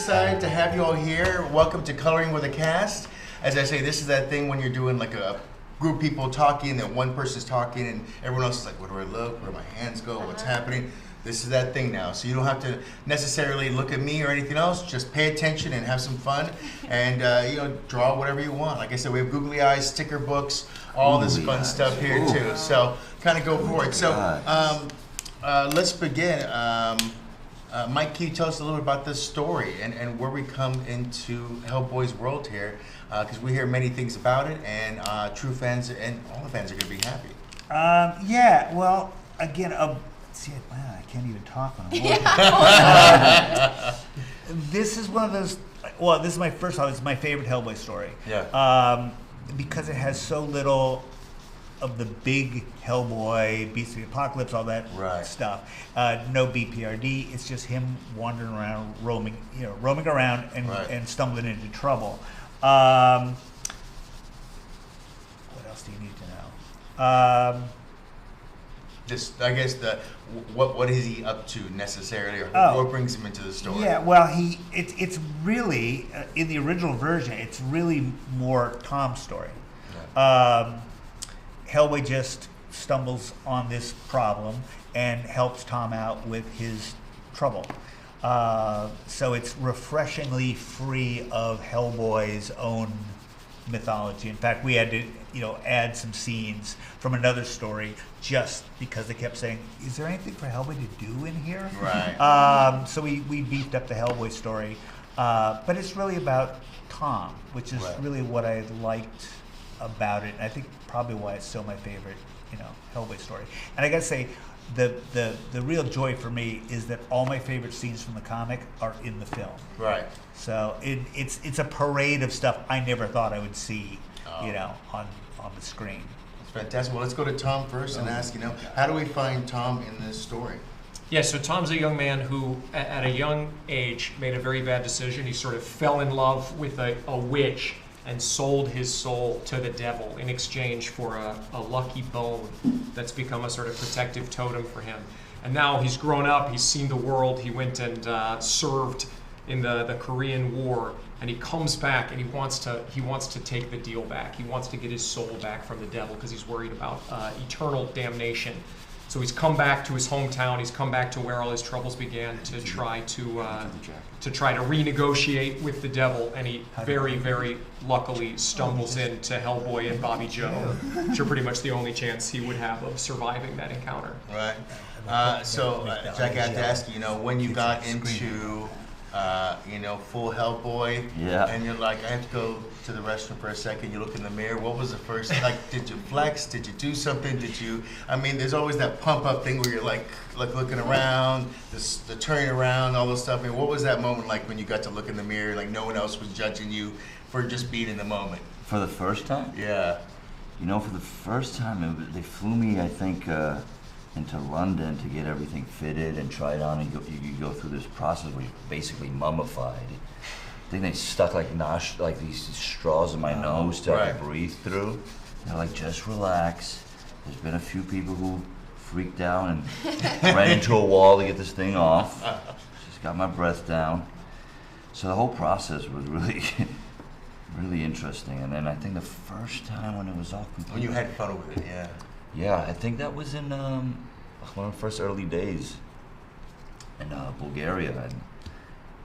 excited to have you all here. Welcome to Coloring with a Cast. As I say, this is that thing when you're doing like a group of people talking, and one person's talking and everyone else is like, where do I look? Where do my hands go? What's happening? This is that thing now. So you don't have to necessarily look at me or anything else. Just pay attention and have some fun and draw whatever you want. Like I said, we have googly eyes, sticker books, all this fun stuff here too. So kind of go for it. So let's begin. Mike, can you tell us a little bit about this story and where we come into Hellboy's world here? Because we hear many things about it, and true fans and all the fans are going to be happy. Yeah, well, again, see, wow, I can't even talk when I'm This is one of those, well, this is my first one. It's my favorite Hellboy story. Yeah. Because it has so little of the big Hellboy, Beast of the Apocalypse, all that stuff. No BPRD. It's just him wandering around, roaming around and stumbling into trouble. What else do you need to know? Just, I guess, what is he up to necessarily, or what brings him into the story? Yeah, well, it's really in the original version, it's really more Tom's story. Yeah. Hellboy just stumbles on this problem and helps Tom out with his trouble. So it's refreshingly free of Hellboy's own mythology. In fact, we had to, add some scenes from another story just because they kept saying, "Is there anything for Hellboy to do in here?" Right. So we beefed up the Hellboy story, but it's really about Tom, which is really what I liked about it, and I think probably why it's still my favorite, Hellboy story. And I gotta say, the real joy for me is that all my favorite scenes from the comic are in the film. Right. So it's a parade of stuff I never thought I would see, on the screen. That's fantastic. Well, let's go to Tom first and ask, how do we find Tom in this story? Yeah, so Tom's a young man who, at a young age, made a very bad decision. He sort of fell in love with a witch and sold his soul to the devil in exchange for a lucky bone that's become a sort of protective totem for him. And now he's grown up, he's seen the world, he went and served in the Korean War, and he comes back and he wants to take the deal back. He wants to get his soul back from the devil because he's worried about eternal damnation. So he's come back to his hometown. He's come back to where all his troubles began to try to renegotiate with the devil. And he very, very luckily stumbles into Hellboy and Bobbie Jo, which are pretty much the only chance he would have of surviving that encounter. Right. So Jack, I have to ask you, when you got into full Hellboy, and you're like, I have to go to the restroom for a second, you look in the mirror, what was the first, did you flex, did you do something, there's always that pump up thing where you're like looking around, the turning around, all this stuff. What was that moment like when you got to look in the mirror, like no one else was judging you for just being in the moment? For the first time? Yeah. For the first time, they flew me, I think, into London to get everything fitted and tried on, and you go through this process where you're basically mummified. I think they stuck these straws in my nose to I could breathe through. They're like, just relax. There's been a few people who freaked out and ran into a wall to get this thing off. Just got my breath down. So the whole process was really, really interesting. And then I think the first time when it was all complete. When you had fun with it, yeah. Yeah, I think that was in one of the first early days in Bulgaria, and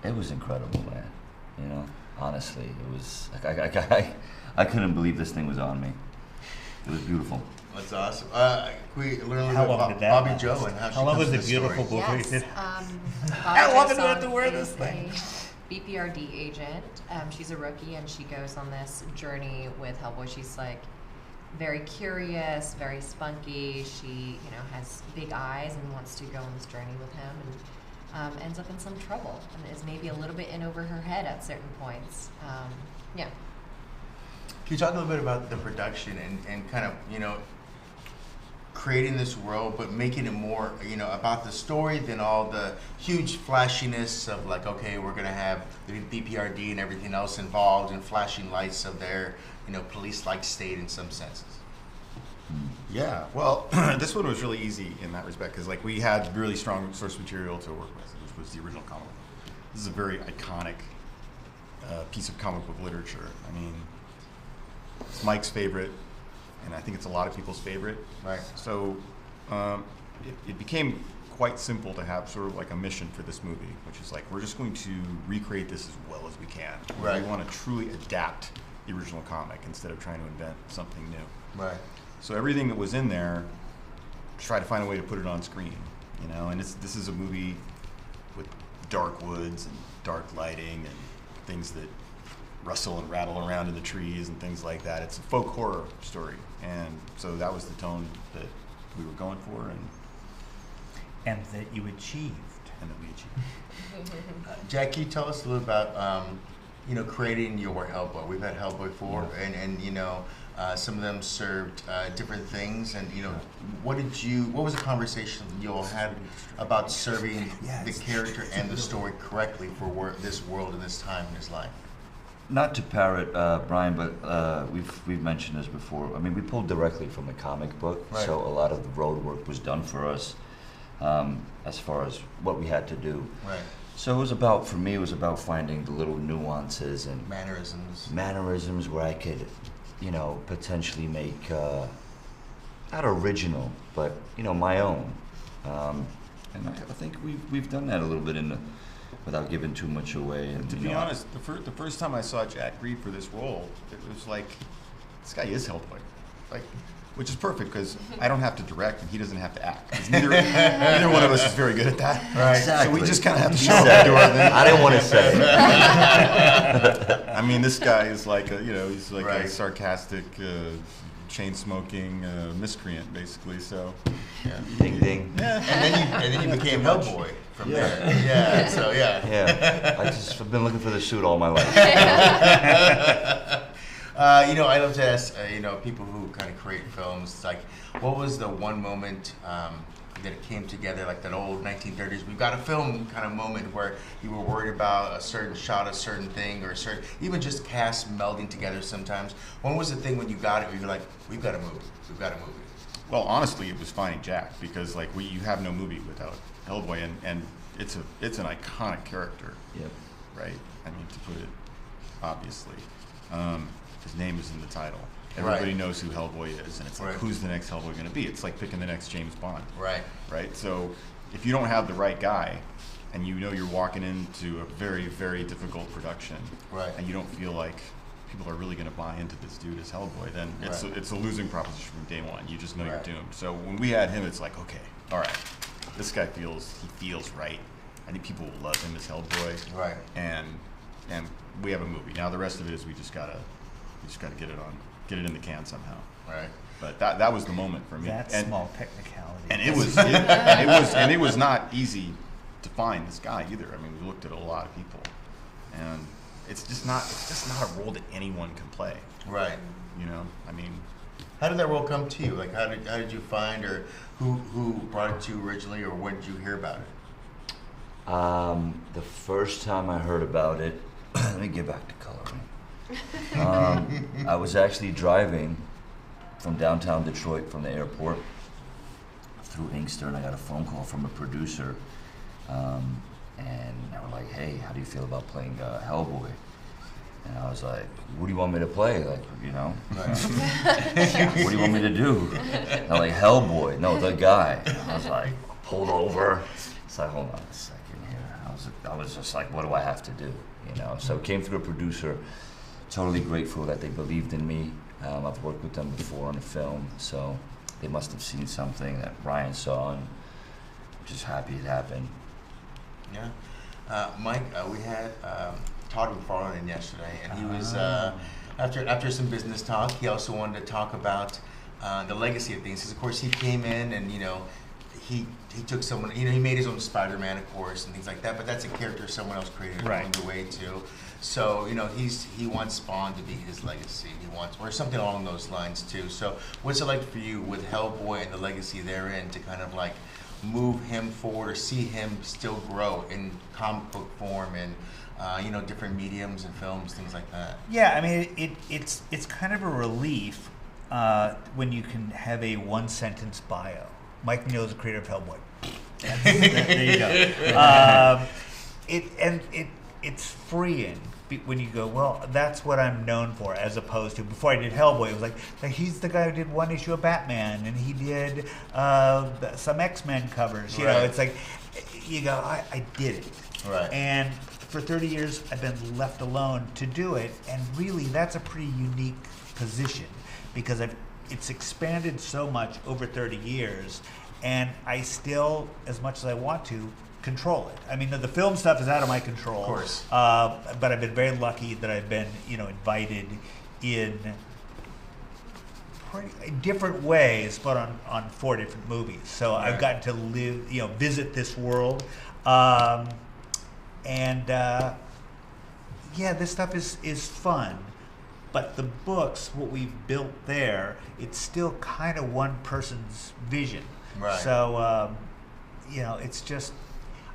it was incredible, man. Honestly, it was like I couldn't believe this thing was on me. It was beautiful. That's awesome. Can we learn a little bit about Bobbie Jo and how long was the the beautiful story? Bulgaria? How long did we have to wear this thing? BPRD agent. She's a rookie, and she goes on this journey with Hellboy. She's like very curious, very spunky. She, has big eyes and wants to go on this journey with him, and ends up in some trouble and is maybe a little bit in over her head at certain points. Yeah. Can you talk a little bit about the production and kind of, creating this world, but making it more, about the story than all the huge flashiness of like, okay, we're gonna have the BPRD and everything else involved and flashing lights of their, police-like state in some senses. Yeah, well, this one was really easy in that respect because we had really strong source material to work with, which was the original comic. this is a very iconic piece of comic book literature. I mean, it's Mike's favorite, and I think it's a lot of people's favorite. Right. So it became quite simple to have sort of like a mission for this movie, which is like, we're just going to recreate this as well as we can. Right. We want to truly adapt the original comic instead of trying to invent something new. Right. So everything that was in there, try to find a way to put it on screen, you know. And this is a movie with dark woods and dark lighting and things that rustle and rattle around in the trees and things like that. It's a folk horror story, and so that was the tone that we were going for, And that you achieved. and that we achieved. Jack, can you tell us a little about, creating your Hellboy? We've had Hellboy 4, and some of them served different things. And what was the conversation you all had about serving the character and the story correctly for this world and this time in his life? Not to parrot Brian, but we've mentioned this before. I mean, we pulled directly from the comic book, Right. so a lot of the road work was done for us as far as what we had to do. Right. So for me, it was about finding the little nuances and Mannerisms. where I could, potentially make, not original, but, my own. And I think we've done that a little bit without giving too much away. And, To be honest, the first time I saw Jack read for this role, it was like, this guy is Hellboy, like, which is perfect because I don't have to direct and he doesn't have to act. 'Cause neither one of us is very good at that. Right. Exactly. So we just kind of have to show up at the door. I didn't want to say it. I mean, this guy is like he's like Right. a sarcastic, chain-smoking miscreant, basically. So, Yeah. Ding ding. yeah. And then you became Hellboy from there. Yeah. So yeah. Yeah, I've been looking for this suit all my life. I love to ask, people who kind of create films, like, what was the one moment that it came together, like that old 1930s, we've got a film kind of moment where you were worried about a certain shot, a certain thing, or even just cast melding together sometimes. When was the thing when you got it, where you're like, we've got a movie? Well, honestly, it was finding Jack because like you have no movie without Hellboy, and it's an iconic character, Yep. right? I mean, to put it obviously, his name is in the title. Everybody Right. knows who Hellboy is, and it's like, Right. who's the next Hellboy going to be? It's like picking the next James Bond, Right. right? So if you don't have the right guy, and you're walking into a very, very difficult production, Right. and you don't feel like people are really going to buy into this dude as Hellboy, then it's Right. a losing proposition from day one. You just know Right. you're doomed. So when we had him, it's like, okay, all right, this guy feels right. I think people will love him as Hellboy, Right. and we have a movie. Now the rest of it is we just gotta get it in the can somehow. Right. But that was the moment for me. That and, small technicality. and it was not easy to find this guy either. I mean, we looked at a lot of people, and it's just not a role that anyone can play. Right. I mean, How did that role come to you? Like, how did you find, or who brought it to you originally, or when did you hear about it? The first time I heard about it, let me get back to coloring. I was actually driving from downtown Detroit from the airport through Inkster, and I got a phone call from a producer, and they were like, "Hey, how do you feel about playing Hellboy?" And I was like, "What do you want me to play? Like, Right. what do you want me to do?" And they're like, "Hellboy, no, the guy." I was like, "Pulled over." It's like, hold on a second here. I was just like, what do I have to do? So it came through a producer. Totally grateful that they believed in me. I've worked with them before on a film, so they must have seen something that Brian saw, and I'm just happy it happened. Yeah. Mike, we had Todd McFarlane in yesterday, and he was after some business talk. He also wanted to talk about the legacy of things. Because of course he came in and he took someone. He made his own Spider-Man, of course, and things like that. But that's a character someone else created along the way too. So he wants Spawn to be his legacy. Or something along those lines too. So what's it like for you with Hellboy and the legacy therein to kind of like move him forward, or see him still grow in comic book form and different mediums and films, things like that? Yeah, I mean, it's kind of a relief when you can have a one-sentence bio. Mike Mignola is the creator of Hellboy. There you go. it's freeing when you go, well, that's what I'm known for, as opposed to before I did Hellboy, it was like he's the guy who did one issue of Batman, and he did some X-Men covers. You know, it's like you go, I did it. Right. And for 30 years, I've been left alone to do it, and really, that's a pretty unique position because it's expanded so much over 30 years, and I still, as much as I want to, control it. I mean, the film stuff is out of my control. Of course. But I've been very lucky that I've been, invited in different ways, but on 4 different movies. So I've gotten to live, visit this world. This stuff is fun. But the books, what we've built there, it's still kind of one person's vision. Right. So, it's just,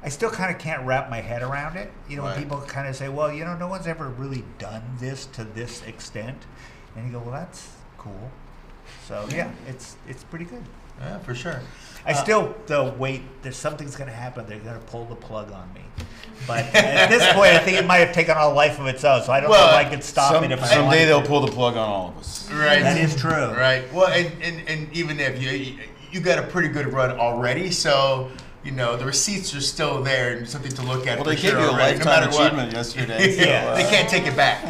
I still kind of can't wrap my head around it. When people kind of say, well, no one's ever really done this to this extent. And you go, well, that's cool. So, yeah, it's pretty good. Yeah, for sure. I still, though, wait, there's something's going to happen. They're going to pull the plug on me. But at this point, I think it might have taken on a life of its own, so I don't know if I could stop it if I wanted Someday they'll to. pull the plug on all of us. Right. That is true. Right. Well, and even if you got a pretty good run already, so the receipts are still there and something to look at. Well, for they gave sure you a already, lifetime no matter achievement what. yesterday. So, Yeah. They can't take it back.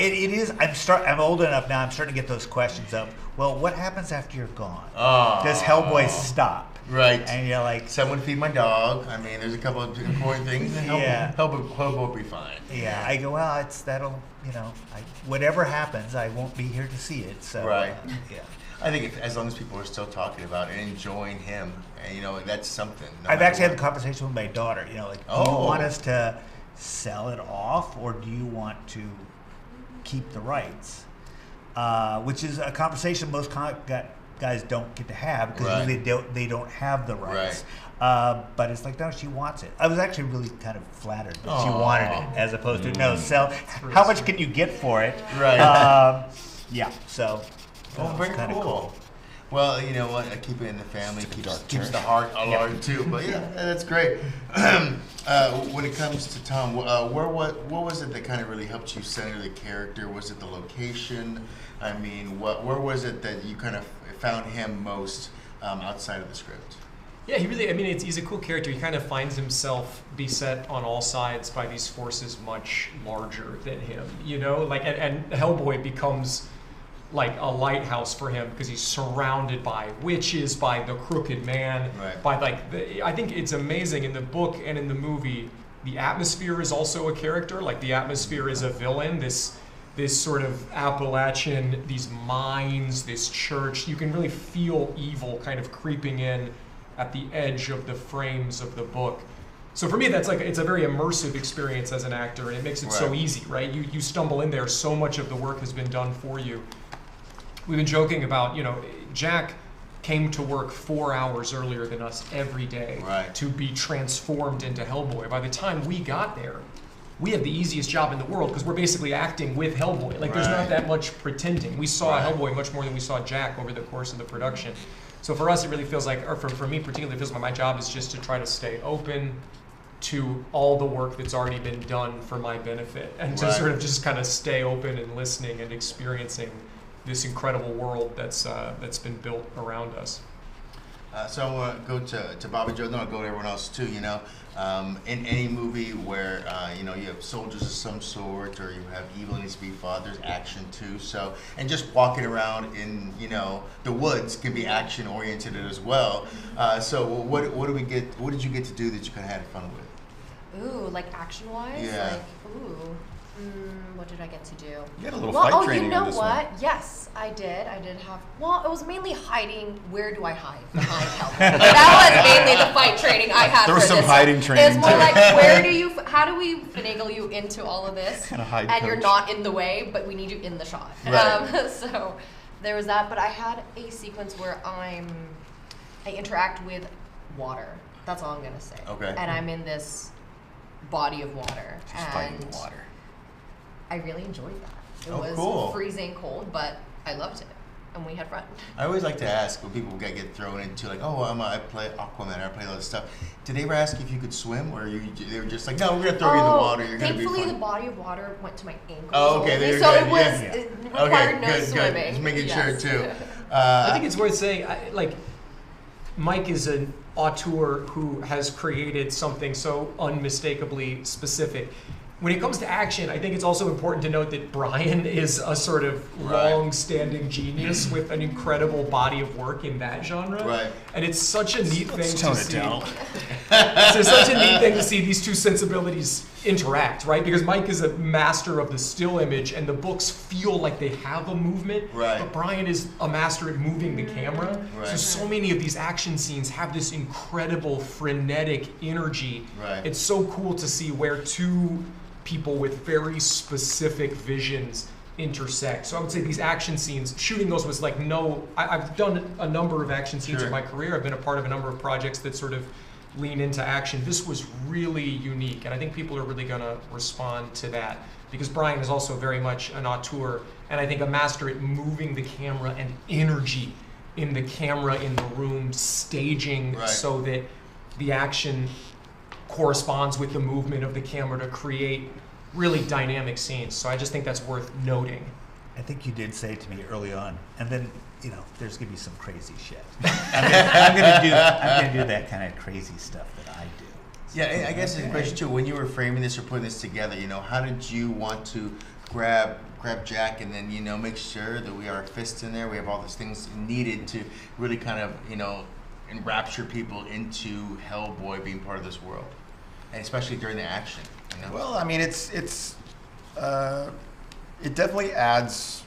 It is. I'm old enough now. I'm starting to get those questions of, well, what happens after you're gone? Oh. Does Hellboy stop? Right. And you're like, Someone feed my dog. I mean, there's a couple of important things. And Hellboy will be fine. yeah. I go, well, whatever happens, I won't be here to see it. So, Right. Yeah. I think as long as people are still talking about it and enjoying him, and that's something. I've actually had the conversation with my daughter. Do you Oh. want us to sell it off, or do you want to keep the rights? Which is a conversation most guys don't get to have because they don't have the rights. But it's like, no, she wants it. I was actually really kind of flattered that she wanted it, as opposed to sell. How much can you get for it? Right. Yeah. So. Very kind of cool. Well, you know what? I keep it in the family. Keeps the heart alive too. But yeah, that's great. When it comes to Tom, what was it that kind of really helped you center the character? Was it the location? I mean, where was it that you kind of found him most outside of the script? Yeah, he's a cool character. He kind of finds himself beset on all sides by these forces much larger than him, and Hellboy becomes like a lighthouse for him because he's surrounded by witches, by the crooked man, by I think it's amazing in the book and in the movie. The atmosphere is also a character. Like the atmosphere is a villain. This sort of Appalachian, these mines, this church. You can really feel evil kind of creeping in at the edge of the frames of the book. So for me, it's a very immersive experience as an actor, and it makes it so easy, right? You stumble in there. So much of the work has been done for you. We've been joking about, Jack came to work 4 hours earlier than us every day to be transformed into Hellboy. By the time we got there, we have the easiest job in the world because we're basically acting with Hellboy. There's not that much pretending. We saw Hellboy much more than we saw Jack over the course of the production. So for us, it really feels like, or for me particularly, it feels like my job is just to try to stay open to all the work that's already been done for my benefit and to sort of just kind of stay open and listening and experiencing this incredible world that's been built around us. So I want to go to Bobbie Jo, then I'll go to everyone else too. In any movie where you have soldiers of some sort, or you have evil needs to be fought, there's action too. So, and just walking around in the woods can be action oriented as well. So what did you get to do that you kind of had fun with? Ooh, like action wise? Yeah. What did I get to do? You had a little fight training you know on this what? one. Yes, I did. I did have. Well, it was mainly hiding. Where do I hide behind Hellboy? That was mainly the fight training I had. There was for some this hiding one. training, It's more too. like how do we finagle you into all of this, Kinda hide and you're coach. not in the way, but we need you in the shot. Right. So there was that. But I had a sequence where I interact with water. That's all I'm gonna say. Okay. And I'm in this body of water. Just fighting the water. I really enjoyed that. It Oh, was cool. freezing cold, but I loved it. and we had fun. I always like to ask when people get thrown into like, oh, I play Aquaman, I play all this stuff. Did they ever ask if you could swim, or they were just like, no, we're gonna throw you in the water. You're gonna be fine. Thankfully, the body of water went to my ankles. Oh, okay, only, there you so go. it was Yeah. it required no swimming. Good. Just making Yes. sure too. I think it's worth saying, Mike is an auteur who has created something so unmistakably specific. When it comes to action, I think it's also important to note that Brian is a sort of long-standing genius with an incredible body of work in that genre. Right. And it's such a neat thing to see. Down. So it's such a neat thing to see these two sensibilities interact, right? Because Mike is a master of the still image, and the books feel like they have a movement. Right. But Brian is a master at moving the camera. Right. So many of these action scenes have this incredible frenetic energy. Right. It's so cool to see where two people with very specific visions intersect. So I would say these action scenes, shooting those was like I've done a number of action scenes in my career. I've been a part of a number of projects that sort of lean into action. This was really unique, and I think people are really going to respond to that, because Brian is also very much an auteur, and I think a master at moving the camera and energy in the camera, in the room, staging so that the action corresponds with the movement of the camera to create really dynamic scenes. So I just think that's worth noting. I think you did say to me early on, and then there's gonna be some crazy shit. I'm gonna do that kind of crazy stuff that I do. Yeah, I guess it's a question too. When you were framing this or putting this together, how did you want to grab Jack and then make sure that we have our fists in there, we have all these things needed to really kind of enrapture people into Hellboy being part of this world, and especially during the action. Well, I mean, it definitely adds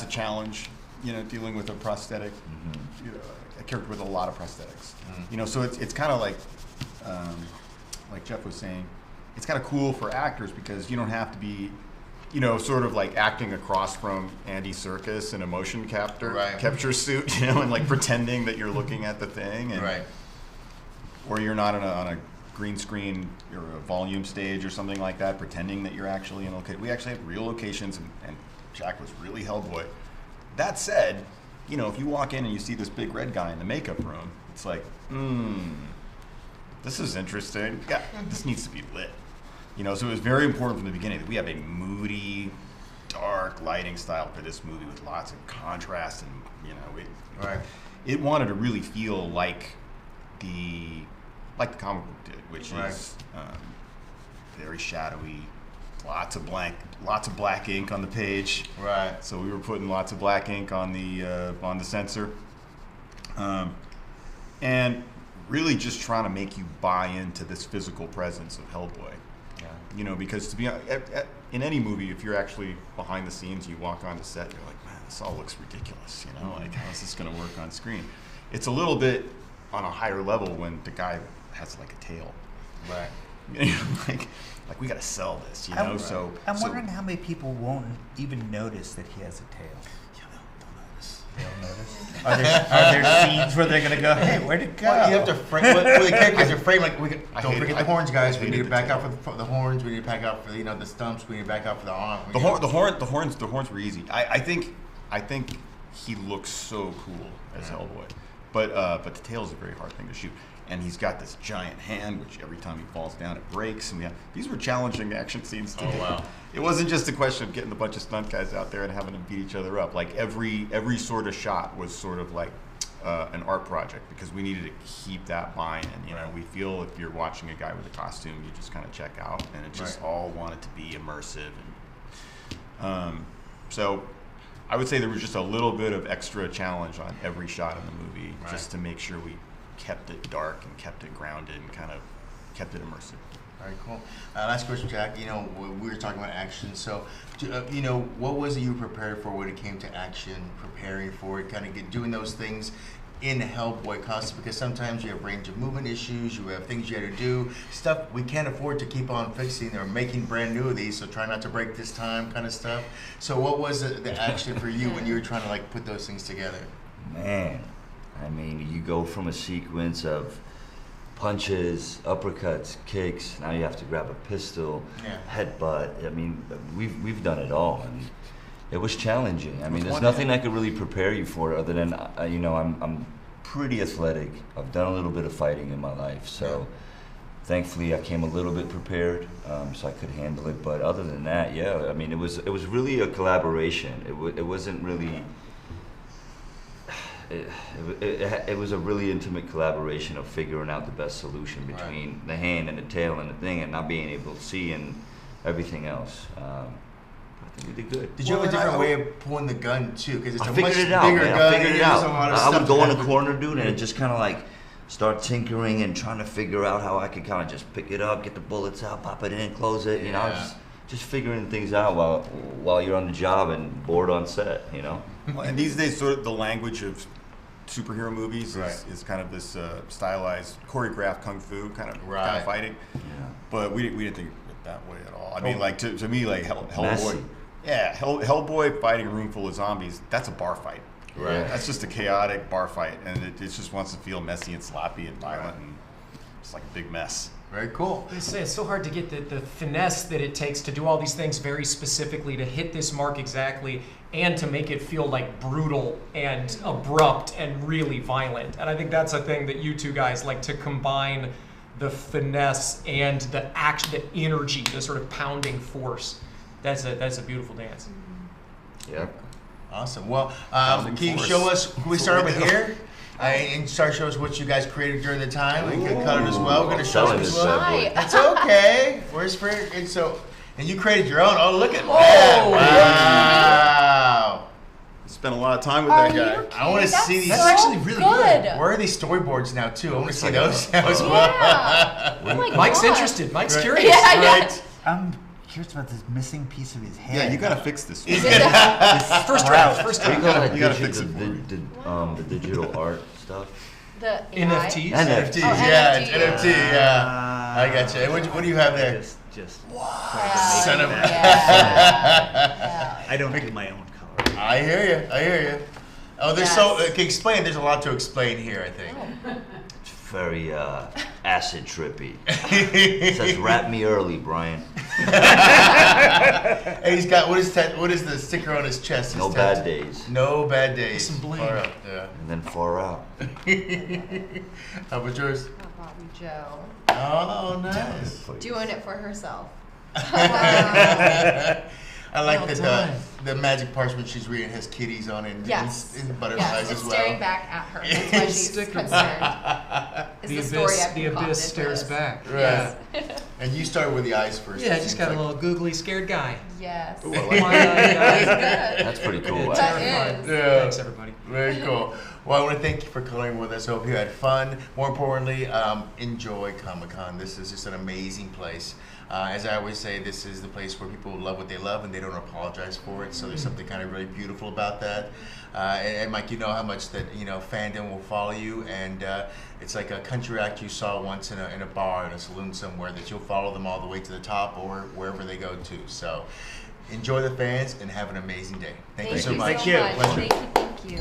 a challenge. Dealing with a prosthetic, a character with a lot of prosthetics. So it's kind of like Jeff was saying, it's kind of cool for actors because you don't have to be, sort of like acting across from Andy Serkis in a motion capture suit, and like pretending that you're looking at the thing, and or you're not on a green screen or a volume stage or something like that, pretending that you're actually in a location. We actually have real locations, and Jack was really Hellboy. That said, if you walk in and you see this big red guy in the makeup room, it's like, this is interesting. Yeah, this needs to be lit. So it was very important from the beginning that we have a moody, dark lighting style for this movie with lots of contrast, and it wanted to really feel like the comic book did, which is very shadowy, lots of black ink on the page. Right. So we were putting lots of black ink on the sensor, and really just trying to make you buy into this physical presence of Hellboy. Yeah. Because to be in any movie, if you're actually behind the scenes, you walk on the set, you're like, man, this all looks ridiculous. Like, how is this going to work on screen? It's a little bit on a higher level when the guy has like a tail. Right. Like we got to sell this, I'm So wondering how many people won't even notice that he has a tail. Yeah, they'll notice. They'll notice. Are there scenes where they're gonna go, hey, where'd it go? Well, you have to frame. The characters are framed like don't forget the horns, guys. We need to the back tail. out for the horns. We need to back out for the stumps. We need to back out for the arm. The horns were easy. I think he looks so cool as Hellboy, but the tail is a very hard thing to shoot. And he's got this giant hand, which every time he falls down, it breaks. And these were challenging action scenes to do. Wow. It wasn't just a question of getting a bunch of stunt guys out there and having them beat each other up. Like every sort of shot was sort of like an art project, because we needed to keep that line. And we feel if you're watching a guy with a costume, you just kind of check out, and it just all wanted to be immersive. And so I would say there was just a little bit of extra challenge on every shot in the movie, just to make sure we kept it dark and kept it grounded and kind of kept it immersive. All right, cool. Last question, Jack. We were talking about action. So, what was it you prepared for when it came to action, preparing for it, kind of doing those things in Hellboy costume? Because sometimes you have range of movement issues, you have things you had to do, stuff we can't afford to keep on fixing or making brand new of these, so try not to break this time kind of stuff. So what was the action for you when you were trying to put those things together? Man, I mean, you go from a sequence of punches, uppercuts, kicks. Now you have to grab a pistol, headbutt. I mean, we've done it all. I mean, It was challenging. I mean, there's one nothing hand. I could really prepare you for other than, you know, I'm pretty athletic. I've done a little bit of fighting in my life, so thankfully I came a little bit prepared, so I could handle it. But other than that, yeah, I mean, it was really a collaboration. It wasn't really. It was a really intimate collaboration of figuring out the best solution between the hand and the tail and the thing, and not being able to see and everything else. I think we did good. Did you have a different way of pulling the gun too? Because it's I a figured much it out, bigger man. gun. I figured it and there's out. a lot of I would stuff go to in the have corner, dude, and just kind of like start tinkering and trying to figure out how I could kind of just pick it up, get the bullets out, pop it in, close it. You know, just figuring things out while you're on the job and bored on set. You know. Well, and these days, sort of the language of superhero movies Right. is kind of this stylized, choreographed kung fu kind of fighting. Yeah. But we didn't think of it that way at all. I mean, like to me, like Hellboy. Messy. Yeah, Hellboy fighting a room full of zombies. That's a bar fight. Right. That's just a chaotic bar fight, and it just wants to feel messy and sloppy and violent, and it's like a big mess. Very cool. It's so hard to get the finesse that it takes to do all these things very specifically, to hit this mark exactly, and to make it feel like brutal and abrupt and really violent. And I think that's a thing that you two guys like, to combine the finesse and the action, the energy, the sort of pounding force. That's a beautiful dance. Yeah. Awesome. Well, Pounding can you force. show us? Can we start over here? And start show us what you guys created during the time. We can cut it as well. We're gonna show Selling it as this well. bad boy. Right. It's okay. Where's for and so and you created your own. Oh, look at Oh, that! Wow. Spent a lot of time with Are that you guy. kidding? I wanna see these. so That's actually really good. Where are these storyboards now too? I want to see like those a- now as well. Yeah. Oh my Mike's God. interested. Mike's Right. curious. Yeah, yeah. Right. I'm curious about this missing piece of his head. Yeah, you gotta fix this. This First sprout. draft. First What do you draft. call that? You gotta fix it for me. The digital art stuff. The NFTs? AI? NFTs, Oh, yeah, it's NFT. NFT, yeah. I got you. What do you have there? Just Yeah. Son of a- Yeah. I don't do my own color. I hear you. I hear you. Oh, there's explain. There's a lot to explain here, I think. It's very acid trippy. It says "Wrap me early, Brian." And he's got what is the sticker on his chest? His No tattoo? bad days. No bad days. Some bling. Far out, yeah. And then far out. How about yours? Bobbie Jo. Oh, nice. Doing it for herself. I like Well that done. the magic parchment she's reading has kitties on it and, Yes. and butterflies Yes, as it's well. staring back at her. That's why she's Sticker. concerned. Is The the story abyss, I've the concocted abyss for stares this. back. Right. Yes. And you started with the eyes first. Yeah, I it just seems got a like. little googly scared guy. Yes. Ooh, I like Wide-eyed guy. Good. That's pretty cool. That Terrifying. is. Yeah. Thanks, everybody. Very cool. Well, I want to thank you for coloring with us. I hope you had fun. More importantly, enjoy Comic-Con. This is just an amazing place. As I always say, this is the place where people love what they love and they don't apologize for it. So there's something kind of really beautiful about that. And Mike, you know how much that fandom will follow you, and it's like a country act you saw once in a bar, in a saloon somewhere, that you'll follow them all the way to the top or wherever they go to. So enjoy the fans and have an amazing day. Thank you so much. Thank you. Thank you.